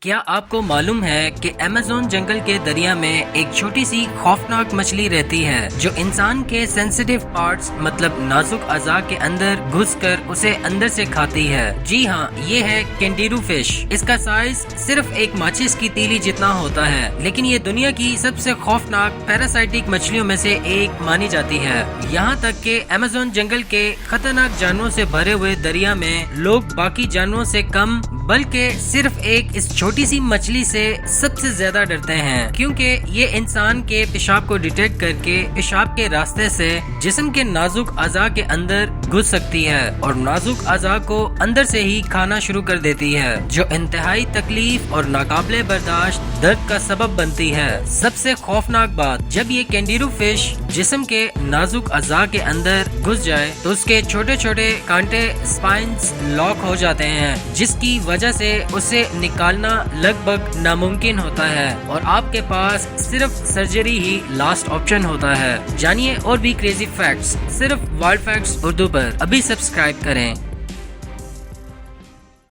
کیا آپ کو معلوم ہے کہ ایمیزون جنگل کے دریا میں ایک چھوٹی سی خوفناک مچھلی رہتی ہے جو انسان کے سینسیٹیو پارٹس مطلب نازک اعضاء کے اندر گھس کر اسے اندر سے کھاتی ہے؟ جی ہاں، یہ ہے کینڈیرو فش۔ اس کا سائز صرف ایک ماچس کی تیلی جتنا ہوتا ہے، لیکن یہ دنیا کی سب سے خوفناک پیراسائٹک مچھلیوں میں سے ایک مانی جاتی ہے۔ یہاں تک کہ ایمیزون جنگل کے خطرناک جانوروں سے بھرے ہوئے دریا میں لوگ باقی جانوروں سے کم بلکہ صرف ایک اس چھوٹی سی مچھلی سے سب سے زیادہ ڈرتے ہیں، کیونکہ یہ انسان کے پیشاب کو ڈیٹیکٹ کر کے پیشاب کے راستے سے جسم کے نازک اعضاء کے اندر گھس سکتی ہے اور نازک اعضاء کو اندر سے ہی کھانا شروع کر دیتی ہے، جو انتہائی تکلیف اور ناقابل برداشت درد کا سبب بنتی ہے۔ سب سے خوفناک بات، جب یہ کینڈیرو فش جسم کے نازک اعضاء کے اندر گھس جائے تو اس کے چھوٹے چھوٹے کانٹے اسپائنز لاک ہو جاتے ہیں، جس کی وجہ سے اسے نکالنا لگ بھگ ناممکن ہوتا ہے اور آپ کے پاس صرف سرجری ہی لاسٹ آپشن ہوتا ہے۔ جانیے اور بھی کریزی فیکٹس صرف وائلڈ فیکٹس اردو پر۔ ابھی سبسکرائب کریں۔